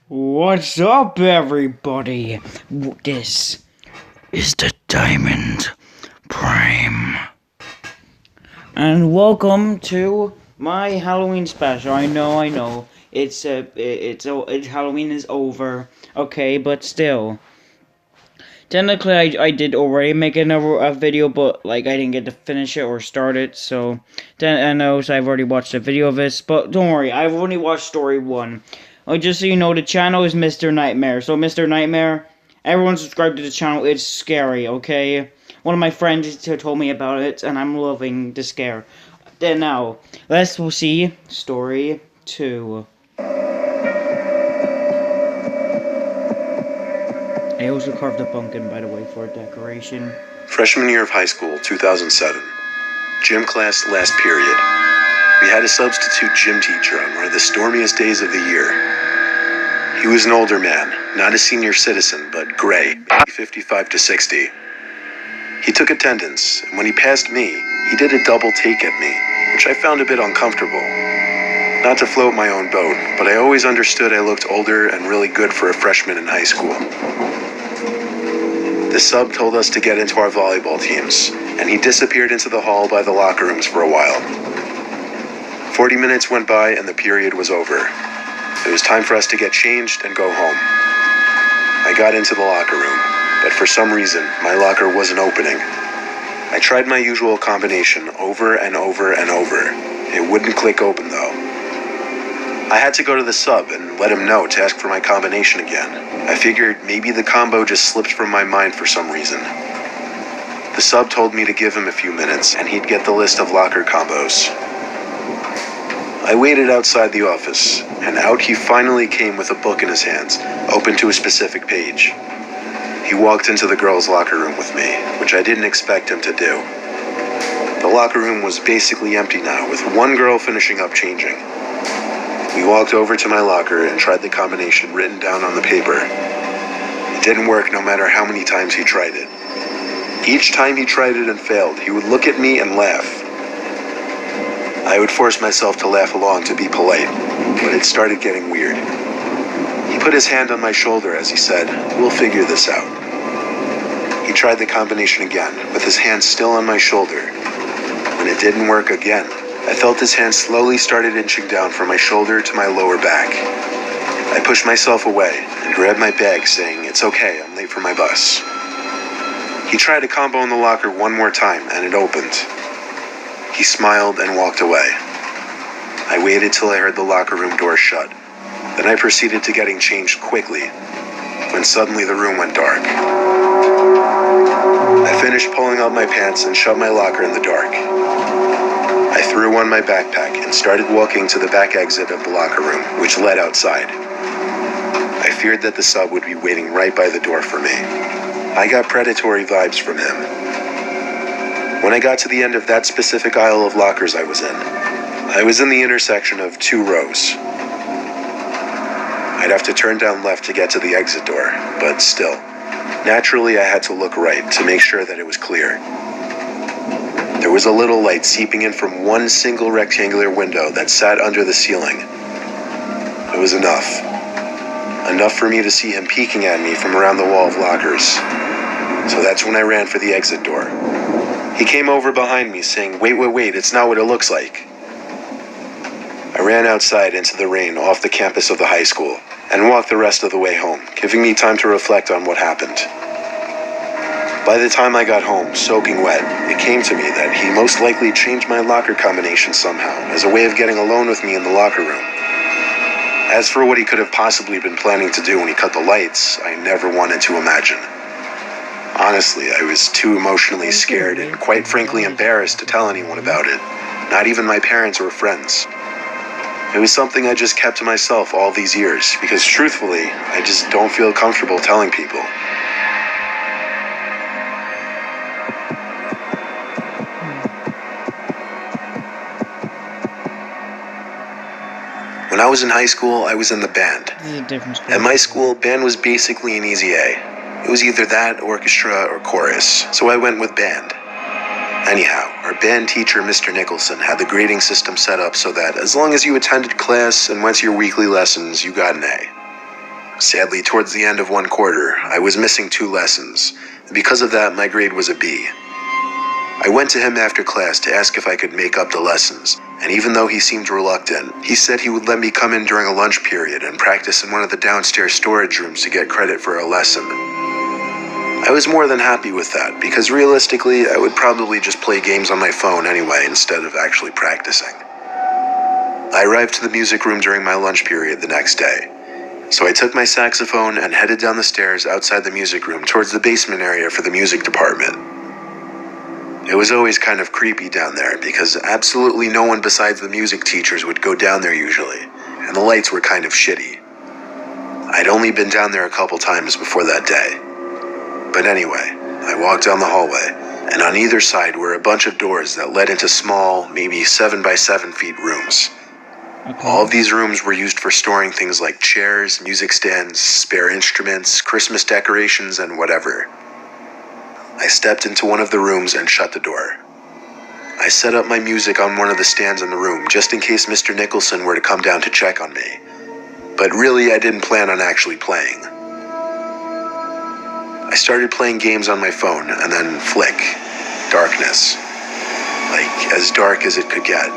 What's up, everybody? This is the Diamond Prime, and welcome to my Halloween special. I know. It's Halloween is over, okay, but still. Technically, I did already make a video, but like I didn't get to finish it or start it. So then I know, so I've already watched a video of this, but don't worry, I've only watched story one. Just so you know, the channel is Mr. Nightmare. So Mr. Nightmare, everyone subscribe to the channel. It's scary, okay? One of my friends told me about it, and I'm loving the scare. Then now, we'll see story 2. I also carved a pumpkin, by the way, for decoration. Freshman year of high school, 2007. Gym class, last period. We had a substitute gym teacher on one of the stormiest days of the year. He was an older man, not a senior citizen, but gray, 55 to 60. He took attendance, and when he passed me, he did a double take at me, which I found a bit uncomfortable. Not to float my own boat, but I always understood I looked older and really good for a freshman in high school. The sub told us to get into our volleyball teams, and he disappeared into the hall by the locker rooms for a while. 40 minutes went by and the period was over. It was time for us to get changed and go home. I got into the locker room, but for some reason, my locker wasn't opening. I tried my usual combination over and over and over. It wouldn't click open though. I had to go to the sub and let him know to ask for my combination again. I figured maybe the combo just slipped from my mind for some reason. The sub told me to give him a few minutes and he'd get the list of locker combos. I waited outside the office, and out he finally came with a book in his hands, open to a specific page. He walked into the girls' locker room with me, which I didn't expect him to do. The locker room was basically empty now, with one girl finishing up changing. We walked over to my locker and tried the combination written down on the paper. It didn't work no matter how many times he tried it. Each time he tried it and failed, he would look at me and laugh. I would force myself to laugh along to be polite, but it started getting weird. He put his hand on my shoulder as he said, "We'll figure this out." He tried the combination again, with his hand still on my shoulder. When it didn't work again, I felt his hand slowly started inching down from my shoulder to my lower back. I pushed myself away and grabbed my bag, saying, "It's okay, I'm late for my bus." He tried a combo in the locker one more time, and it opened. He smiled and walked away. I waited till I heard the locker room door shut. Then I proceeded to getting changed quickly, when suddenly the room went dark. I finished pulling up my pants and shut my locker in the dark. I threw on my backpack and started walking to the back exit of the locker room, which led outside. I feared that the sub would be waiting right by the door for me. I got predatory vibes from him. When I got to the end of that specific aisle of lockers I was in the intersection of 2 rows. I'd have to turn down left to get to the exit door, but still. Naturally, I had to look right to make sure that it was clear. There was a little light seeping in from one single rectangular window that sat under the ceiling. It was enough. Enough for me to see him peeking at me from around the wall of lockers. So that's when I ran for the exit door. He came over behind me saying, wait, it's not what it looks like." I ran outside into the rain off the campus of the high school and walked the rest of the way home, giving me time to reflect on what happened. By the time I got home, soaking wet, it came to me that he most likely changed my locker combination somehow as a way of getting alone with me in the locker room. As for what he could have possibly been planning to do when he cut the lights, I never wanted to imagine. Honestly, I was too emotionally scared and quite frankly embarrassed to tell anyone about it, not even my parents or friends. It was something I just kept to myself all these years because truthfully, I just don't feel comfortable telling people. When I was in high school, I was in the band. At my school, band was basically an easy A. It was either that, orchestra, or chorus, so I went with band. Anyhow, our band teacher, Mr. Nicholson, had the grading system set up so that as long as you attended class and went to your weekly lessons, you got an A. Sadly, towards the end of one quarter, I was missing 2 lessons. Because of that, my grade was a B. I went to him after class to ask if I could make up the lessons, and even though he seemed reluctant, he said he would let me come in during a lunch period and practice in one of the downstairs storage rooms to get credit for a lesson. I was more than happy with that, because realistically, I would probably just play games on my phone anyway instead of actually practicing. I arrived to the music room during my lunch period the next day, so I took my saxophone and headed down the stairs outside the music room towards the basement area for the music department. It was always kind of creepy down there because absolutely no one besides the music teachers would go down there usually, and the lights were kind of shitty. I'd only been down there a couple times before that day. But anyway, I walked down the hallway, and on either side were a bunch of doors that led into small, maybe 7 by 7 feet rooms. Okay. All of these rooms were used for storing things like chairs, music stands, spare instruments, Christmas decorations, and whatever. I stepped into one of the rooms and shut the door. I set up my music on one of the stands in the room just in case Mr. Nicholson were to come down to check on me. But really, I didn't plan on actually playing. I started playing games on my phone and then flick. Darkness. Like, as dark as it could get.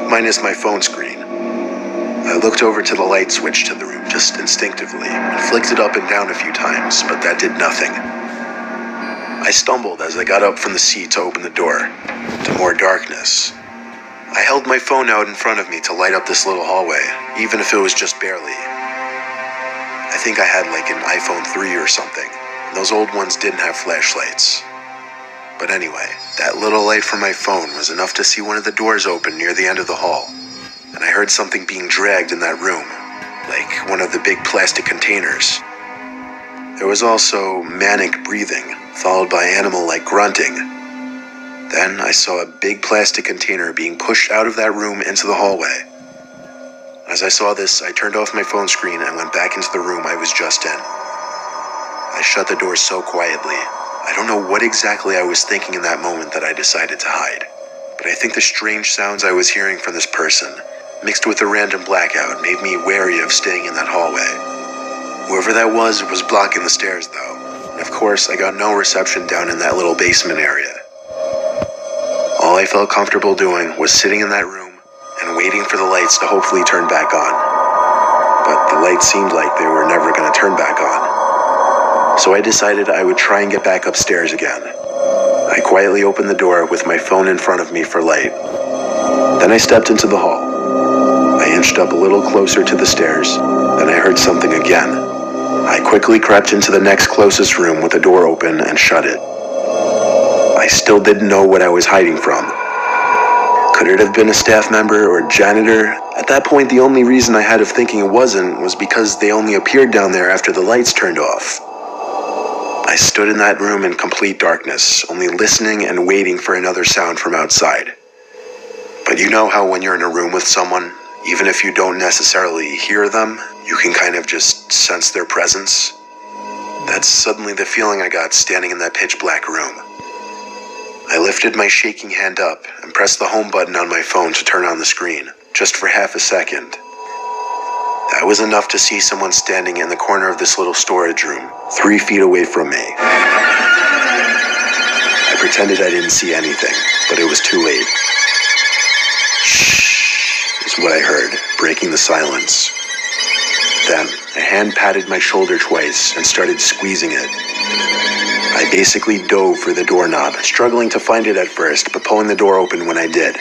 Minus my phone screen. I looked over to the light switch to the room just instinctively and flicked it up and down a few times, but that did nothing. I stumbled as I got up from the seat to open the door to more darkness. I held my phone out in front of me to light up this little hallway, even if it was just barely. I think I had like an iPhone 3 or something, and those old ones didn't have flashlights. But anyway, that little light from my phone was enough to see one of the doors open near the end of the hall, and I heard something being dragged in that room, like one of the big plastic containers. There was also manic breathing, followed by animal-like grunting. Then I saw a big plastic container being pushed out of that room into the hallway. As I saw this, I turned off my phone screen and went back into the room I was just in. I shut the door so quietly. I don't know what exactly I was thinking in that moment that I decided to hide, but I think the strange sounds I was hearing from this person, mixed with the random blackout, made me wary of staying in that hallway. Whoever that was blocking the stairs though. And of course, I got no reception down in that little basement area. All I felt comfortable doing was sitting in that room and waiting for the lights to hopefully turn back on. But the lights seemed like they were never going to turn back on. So I decided I would try and get back upstairs again. I quietly opened the door with my phone in front of me for light. Then I stepped into the hall. I inched up a little closer to the stairs. Then I heard something again. I quickly crept into the next closest room with the door open and shut it. I still didn't know what I was hiding from. Could it have been a staff member or janitor? At that point, the only reason I had of thinking it wasn't was because they only appeared down there after the lights turned off. I stood in that room in complete darkness, only listening and waiting for another sound from outside. But you know how when you're in a room with someone, even if you don't necessarily hear them, you can kind of just sense their presence? That's suddenly the feeling I got standing in that pitch black room. I lifted my shaking hand up and pressed the home button on my phone to turn on the screen, just for half a second. That was enough to see someone standing in the corner of this little storage room, 3 feet away from me. I pretended I didn't see anything, but it was too late. Shh, is what I heard, breaking the silence. Then, a hand patted my shoulder twice and started squeezing it. I basically dove for the doorknob, struggling to find it at first, but pulling the door open when I did.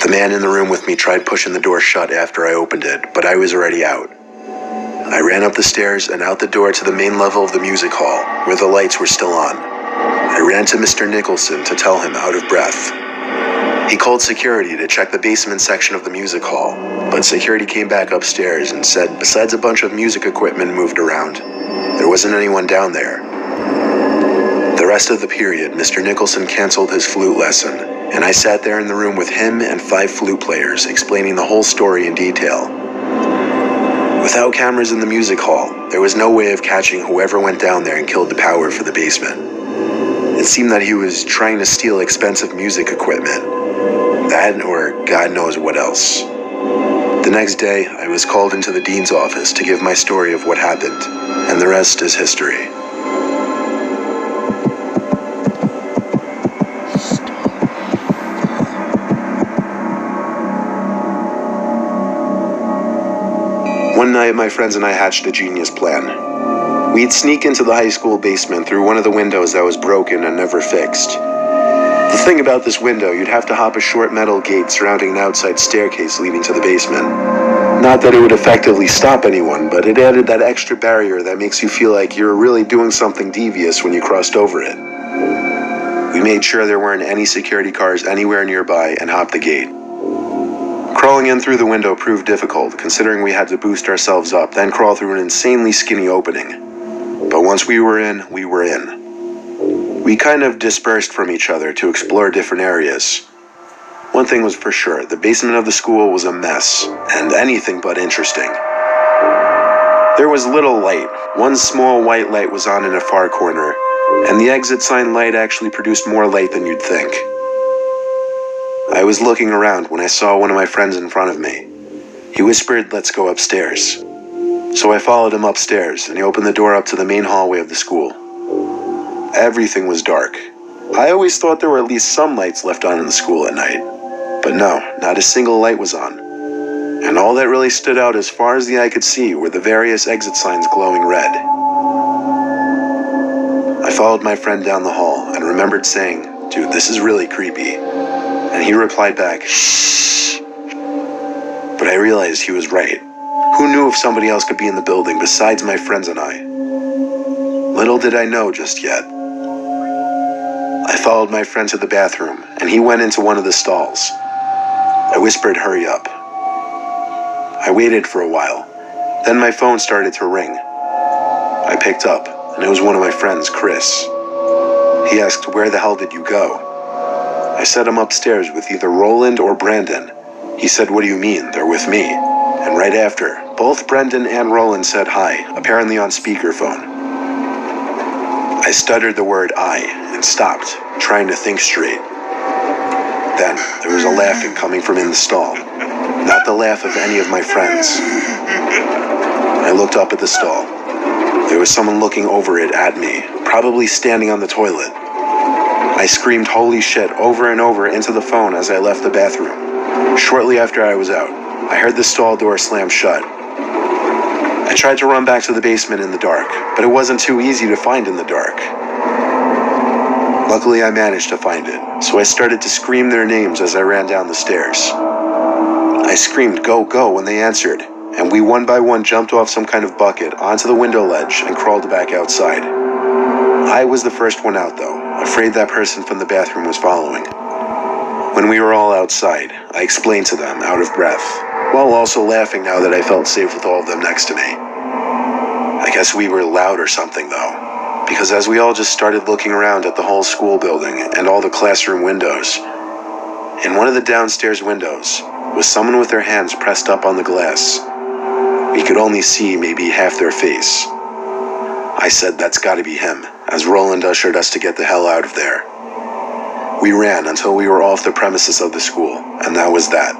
The man in the room with me tried pushing the door shut after I opened it, but I was already out. I ran up the stairs and out the door to the main level of the music hall, where the lights were still on. I ran to Mr. Nicholson to tell him, out of breath. He called security to check the basement section of the music hall, but security came back upstairs and said besides a bunch of music equipment moved around, there wasn't anyone down there. The rest of the period, Mr. Nicholson canceled his flute lesson, and I sat there in the room with him and 5 flute players, explaining the whole story in detail. Without cameras in the music hall, there was no way of catching whoever went down there and killed the power for the basement. It seemed that he was trying to steal expensive music equipment. That or God knows what else. The next day, I was called into the dean's office to give my story of what happened, and the rest is history. One night, my friends and I hatched a genius plan. We'd sneak into the high school basement through one of the windows that was broken and never fixed. The thing about this window, you'd have to hop a short metal gate surrounding an outside staircase leading to the basement. Not that it would effectively stop anyone, but it added that extra barrier that makes you feel like you're really doing something devious when you crossed over it. We made sure there weren't any security cars anywhere nearby and hopped the gate. Crawling in through the window proved difficult, considering we had to boost ourselves up, then crawl through an insanely skinny opening. But once we were in, we were in. We kind of dispersed from each other to explore different areas. One thing was for sure, the basement of the school was a mess, and anything but interesting. There was little light. One small white light was on in a far corner, and the exit sign light actually produced more light than you'd think. I was looking around when I saw one of my friends in front of me. He whispered, "Let's go upstairs." So I followed him upstairs, and he opened the door up to the main hallway of the school. Everything was dark. I always thought there were at least some lights left on in the school at night. But no, not a single light was on. And all that really stood out as far as the eye could see were the various exit signs glowing red. I followed my friend down the hall and remembered saying, "Dude, this is really creepy." And he replied back, "Shh." But I realized he was right. Who knew if somebody else could be in the building besides my friends and I? Little did I know just yet. I followed my friend to the bathroom, and he went into one of the stalls. I whispered, "Hurry up." I waited for a while. Then my phone started to ring. I picked up, and it was one of my friends, Chris. He asked, "Where the hell did you go?" I said I'm upstairs with either Roland or Brandon. He said, "What do you mean? They're with me." And right after, both Brendan and Roland said hi, apparently on speakerphone. I stuttered the word "I" and stopped, trying to think straight. Then, there was a laughing coming from in the stall. Not the laugh of any of my friends. I looked up at the stall. There was someone looking over it at me, probably standing on the toilet. I screamed "holy shit" over and over into the phone as I left the bathroom. Shortly after I was out, I heard the stall door slam shut. I tried to run back to the basement in the dark, but it wasn't too easy to find in the dark. Luckily, I managed to find it, so I started to scream their names as I ran down the stairs. I screamed "go, go" when they answered, and we one by one jumped off some kind of bucket onto the window ledge and crawled back outside. I was the first one out though, afraid that person from the bathroom was following. When we were all outside, I explained to them, out of breath, while also laughing now that I felt safe with all of them next to me. I guess we were loud or something though, because as we all just started looking around at the whole school building and all the classroom windows, in one of the downstairs windows was someone with their hands pressed up on the glass. We could only see maybe half their face. I said that's gotta be him, as Roland ushered us to get the hell out of there. We ran until we were off the premises of the school, and that was that.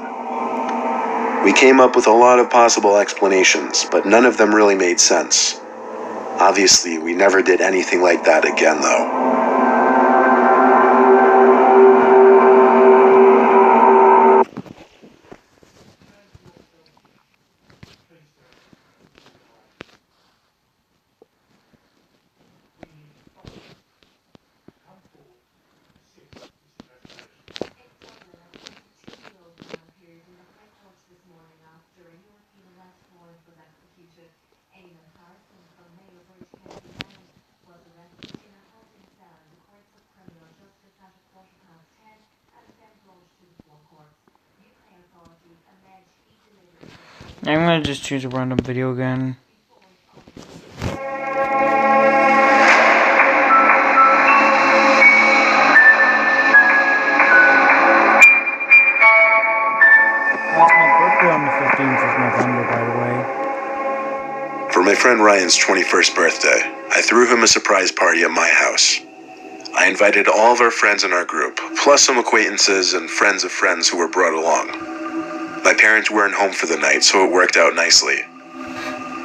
We came up with a lot of possible explanations, but none of them really made sense. Obviously, we never did anything like that again, though. I'm gonna just choose a random video again. That's my birthday on the 15th of November, by the way. For my friend Ryan's 21st birthday, I threw him a surprise party at my house. I invited all of our friends in our group, plus some acquaintances and friends of friends who were brought along. My parents weren't home for the night, so it worked out nicely.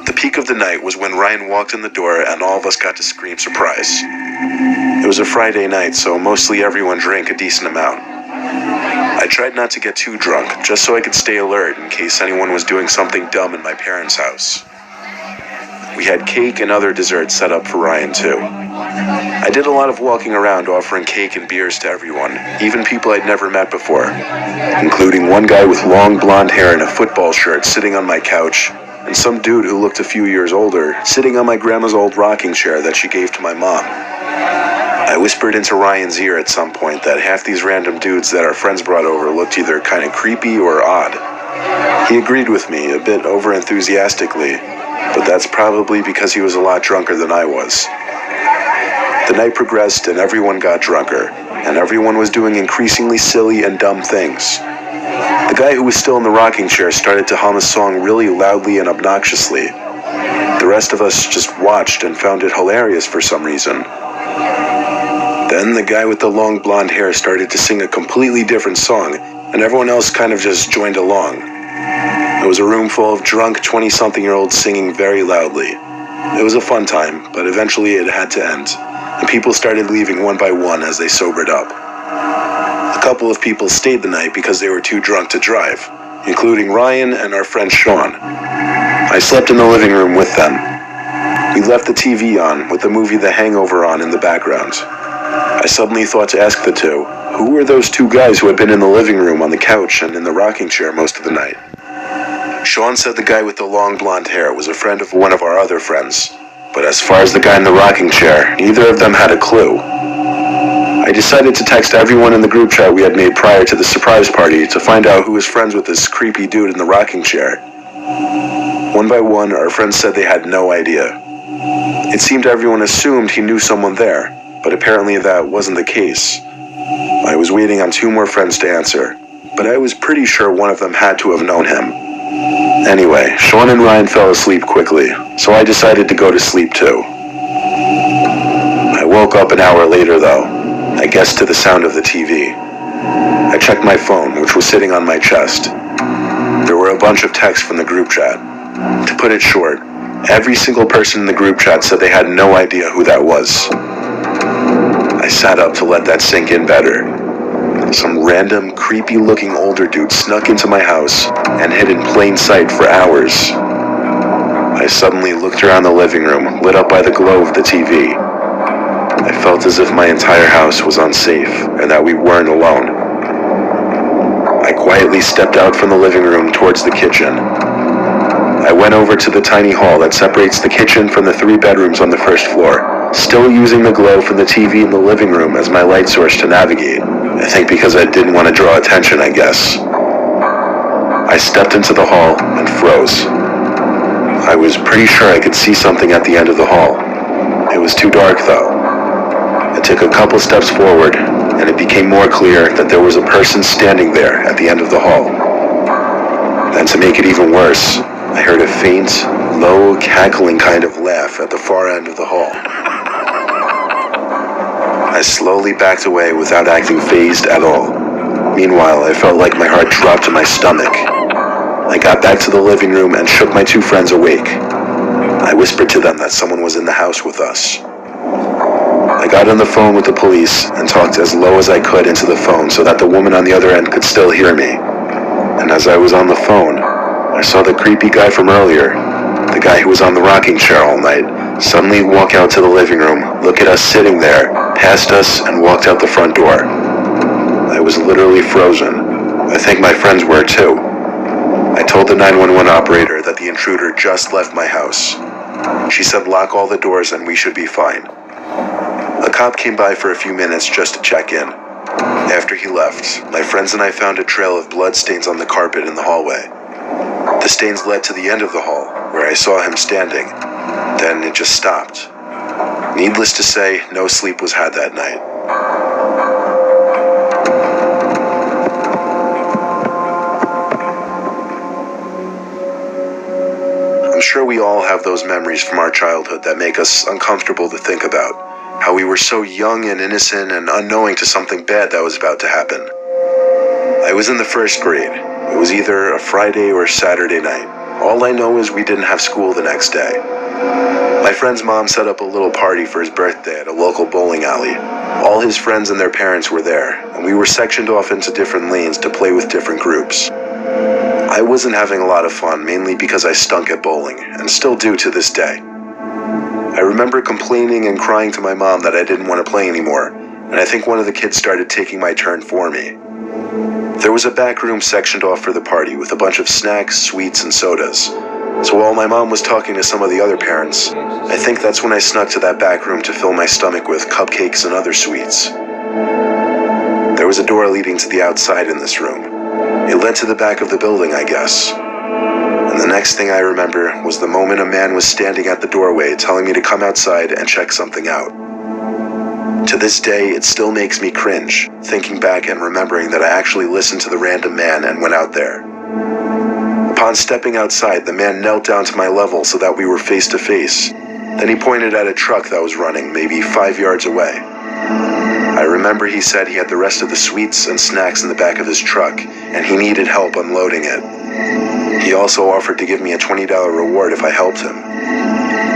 The peak of the night was when Ryan walked in the door and all of us got to scream surprise. It was a Friday night, so mostly everyone drank a decent amount. I tried not to get too drunk, just so I could stay alert in case anyone was doing something dumb in my parents' house. We had cake and other desserts set up for Ryan too. I did a lot of walking around offering cake and beers to everyone, even people I'd never met before, including one guy with long blonde hair and a football shirt sitting on my couch, and some dude who looked a few years older sitting on my grandma's old rocking chair that she gave to my mom. I whispered into Ryan's ear at some point that half these random dudes that our friends brought over looked either kind of creepy or odd. He agreed with me, a bit over-enthusiastically, but that's probably because he was a lot drunker than I was. The night progressed and everyone got drunker, and everyone was doing increasingly silly and dumb things. The guy who was still in the rocking chair started to hum a song really loudly and obnoxiously. The rest of us just watched and found it hilarious for some reason. Then the guy with the long blonde hair started to sing a completely different song, and everyone else kind of just joined along. It was a room full of drunk 20-something-year-olds singing very loudly. It was a fun time, but eventually it had to end, and people started leaving one by one as they sobered up. A couple of people stayed the night because they were too drunk to drive, including Ryan and our friend Sean. I slept in the living room with them. We left the TV on, with the movie The Hangover on in the background. I suddenly thought to ask the two, who were those two guys who had been in the living room on the couch and in the rocking chair most of the night? Sean said the guy with the long blonde hair was a friend of one of our other friends, but as far as the guy in the rocking chair, neither of them had a clue. I decided to text everyone in the group chat we had made prior to the surprise party to find out who was friends with this creepy dude in the rocking chair. One by one, our friends said they had no idea. It seemed everyone assumed he knew someone there, but apparently that wasn't the case. I was waiting on two more friends to answer, but I was pretty sure one of them had to have known him. Anyway, Sean and Ryan fell asleep quickly, so I decided to go to sleep too. I woke up an hour later though, I guess to the sound of the TV. I checked my phone, which was sitting on my chest. There were a bunch of texts from the group chat. To put it short, every single person in the group chat said they had no idea who that was. I sat up to let that sink in better. Some random, creepy-looking older dude snuck into my house and hid in plain sight for hours. I suddenly looked around the living room, lit up by the glow of the TV. I felt as if my entire house was unsafe and that we weren't alone. I quietly stepped out from the living room towards the kitchen. I went over to the tiny hall that separates the kitchen from the 3 bedrooms on the first floor, still using the glow from the TV in the living room as my light source to navigate. I think because I didn't want to draw attention, I guess. I stepped into the hall and froze. I was pretty sure I could see something at the end of the hall. It was too dark though. I took a couple steps forward, and it became more clear that there was a person standing there at the end of the hall. Then to make it even worse, I heard a faint, low, cackling kind of laugh at the far end of the hall. I slowly backed away without acting fazed at all. Meanwhile, I felt like my heart dropped to my stomach. I got back to the living room and shook my 2 friends awake. I whispered to them that someone was in the house with us. I got on the phone with the police and talked as low as I could into the phone so that the woman on the other end could still hear me. And as I was on the phone, I saw the creepy guy from earlier, the guy who was on the rocking chair all night, suddenly walk out to the living room, look at us sitting there, passed us, and walked out the front door. I was literally frozen. I think my friends were too. I told the 911 operator that the intruder just left my house. She said lock all the doors and we should be fine. A cop came by for a few minutes just to check in. After he left, my friends and I found a trail of blood stains on the carpet in the hallway. The stains led to the end of the hall, where I saw him standing. Then it just stopped. Needless to say, no sleep was had that night. I'm sure we all have those memories from our childhood that make us uncomfortable to think about. How we were so young and innocent and unknowing to something bad that was about to happen. I was in the 1st grade. It was either a Friday or Saturday night. All I know is we didn't have school the next day. My friend's mom set up a little party for his birthday at a local bowling alley. All his friends and their parents were there, and we were sectioned off into different lanes to play with different groups. I wasn't having a lot of fun, mainly because I stunk at bowling, and still do to this day. I remember complaining and crying to my mom that I didn't want to play anymore, and I think one of the kids started taking my turn for me. There was a back room sectioned off for the party with a bunch of snacks, sweets, and sodas. So while my mom was talking to some of the other parents, I think that's when I snuck to that back room to fill my stomach with cupcakes and other sweets. There was a door leading to the outside in this room. It led to the back of the building, I guess. And the next thing I remember was the moment a man was standing at the doorway telling me to come outside and check something out. To this day, it still makes me cringe, thinking back and remembering that I actually listened to the random man and went out there. Upon stepping outside, the man knelt down to my level so that we were face to face. Then he pointed at a truck that was running, maybe 5 yards away. I remember he said he had the rest of the sweets and snacks in the back of his truck, and he needed help unloading it. He also offered to give me a $20 reward if I helped him.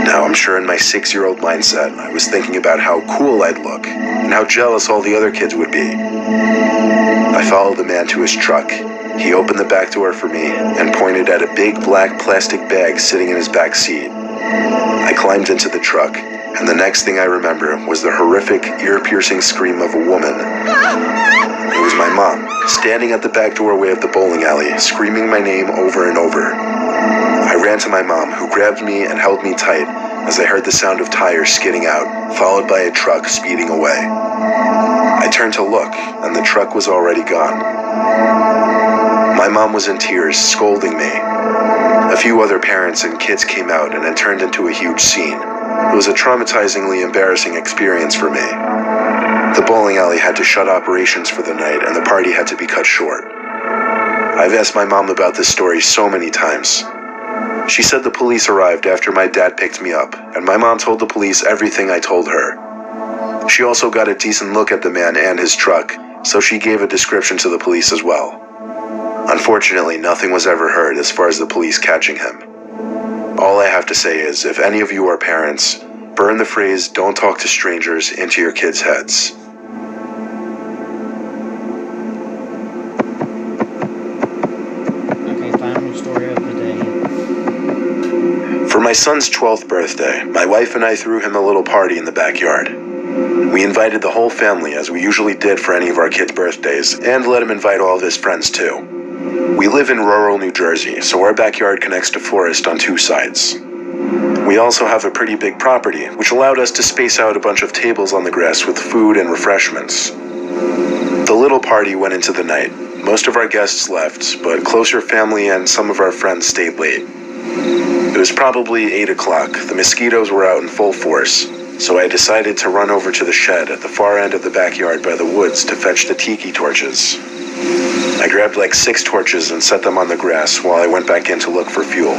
Now, I'm sure in my 6-year-old mindset, I was thinking about how cool I'd look, and how jealous all the other kids would be. I followed the man to his truck. He opened the back door for me, and pointed at a big black plastic bag sitting in his back seat. I climbed into the truck, and the next thing I remember was the horrific, ear-piercing scream of a woman. It was my mom, standing at the back doorway of the bowling alley, screaming my name over and over. I ran to my mom, who grabbed me and held me tight as I heard the sound of tires skidding out, followed by a truck speeding away. I turned to look, and the truck was already gone. My mom was in tears, scolding me. A few other parents and kids came out, and it turned into a huge scene. It was a traumatizingly embarrassing experience for me. The bowling alley had to shut operations for the night, and the party had to be cut short. I've asked my mom about this story so many times. She said the police arrived after my dad picked me up, and my mom told the police everything I told her. She also got a decent look at the man and his truck, so she gave a description to the police as well. Unfortunately, nothing was ever heard as far as the police catching him. All I have to say is, if any of you are parents, burn the phrase, "don't talk to strangers," into your kids' heads. Okay, final story of the day. For my son's 12th birthday, my wife and I threw him a little party in the backyard. We invited the whole family, as we usually did for any of our kids' birthdays, and let him invite all of his friends too. We live in rural New Jersey, so our backyard connects to forest on 2 sides. We also have a pretty big property, which allowed us to space out a bunch of tables on the grass with food and refreshments. The little party went into the night. Most of our guests left, but closer family and some of our friends stayed late. It was probably 8 o'clock. The mosquitoes were out in full force, so I decided to run over to the shed at the far end of the backyard by the woods to fetch the tiki torches. I grabbed like 6 torches and set them on the grass while I went back in to look for fuel.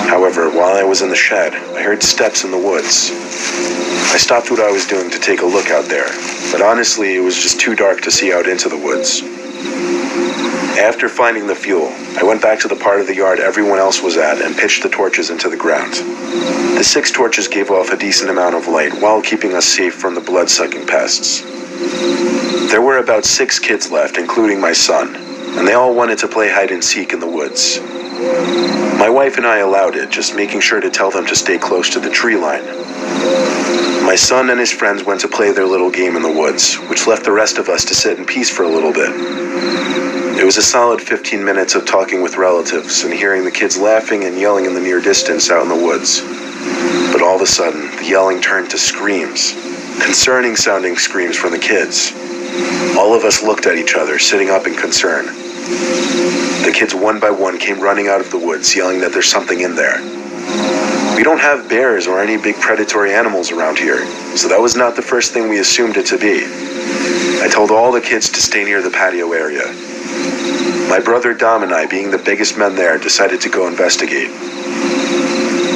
However, while I was in the shed, I heard steps in the woods. I stopped what I was doing to take a look out there, but honestly, it was just too dark to see out into the woods. After finding the fuel, I went back to the part of the yard everyone else was at and pitched the torches into the ground. The 6 torches gave off a decent amount of light while keeping us safe from the blood-sucking pests. There were about 6 kids left, including my son, and they all wanted to play hide-and-seek in the woods. My wife and I allowed it, just making sure to tell them to stay close to the tree line. My son and his friends went to play their little game in the woods, which left the rest of us to sit in peace for a little bit. It was a solid 15 minutes of talking with relatives and hearing the kids laughing and yelling in the near distance out in the woods. But all of a sudden, the yelling turned to screams. Concerning sounding screams from the kids. All of us looked at each other, sitting up in concern. The kids one by one came running out of the woods, yelling that there's something in there. We don't have bears or any big predatory animals around here, so that was not the first thing we assumed it to be. I told all the kids to stay near the patio area. My brother Dom and I, being the biggest men there, decided to go investigate.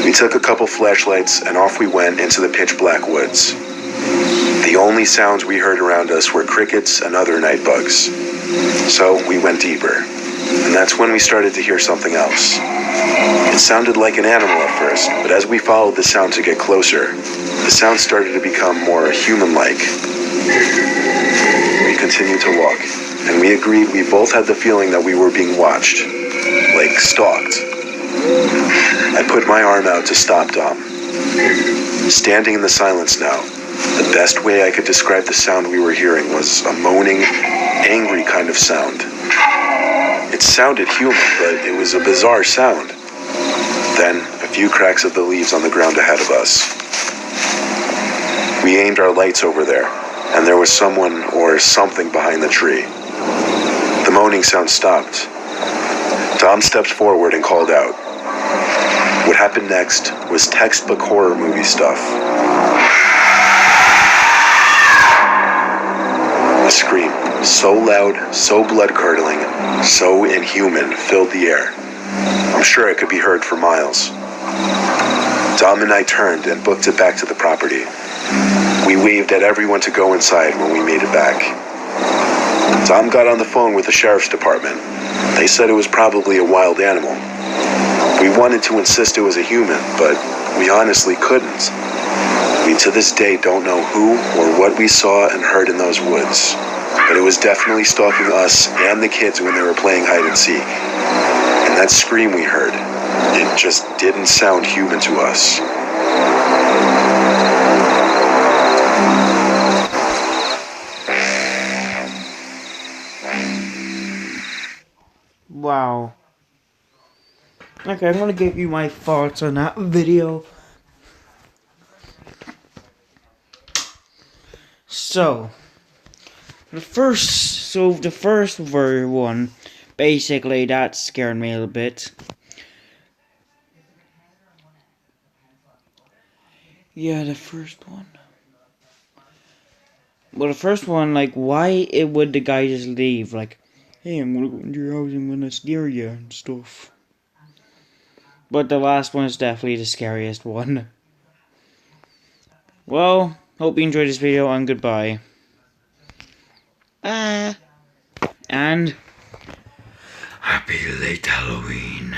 We took a couple flashlights and off we went into the pitch black woods. The only sounds we heard around us were crickets and other night bugs. So we went deeper. And that's when we started to hear something else. It sounded like an animal at first, but as we followed the sound to get closer, the sound started to become more human-like. We continued to walk, and we agreed we both had the feeling that we were being watched, like stalked. I put my arm out to stop Dom. Standing in the silence now, the best way I could describe the sound we were hearing was a moaning, angry kind of sound. It sounded human, but it was a bizarre sound. Then, a few cracks of the leaves on the ground ahead of us. We aimed our lights over there, and there was someone or something behind the tree. The moaning sound stopped. Dom stepped forward and called out. What happened next was textbook horror movie stuff. A scream, so loud, so blood-curdling, so inhuman, filled the air. I'm sure it could be heard for miles. Dom and I turned and booked it back to the property. We waved at everyone to go inside when we made it back. Dom got on the phone with the sheriff's department. They said it was probably a wild animal. We wanted to insist it was a human, but we honestly couldn't. We to this day don't know who or what we saw and heard in those woods, but it was definitely stalking us and the kids when they were playing hide and seek. And that scream we heard, it just didn't sound human to us. Wow. Okay, I'm gonna give you my thoughts on that video. So, the first one, basically, that scared me a little bit. Yeah, the first one. Well, the first one, like, why would the guy just leave? Like, hey, I'm gonna go into your house, I'm gonna scare you and stuff. But the last one is definitely the scariest one. Well, hope you enjoyed this video, and goodbye. And happy late Halloween.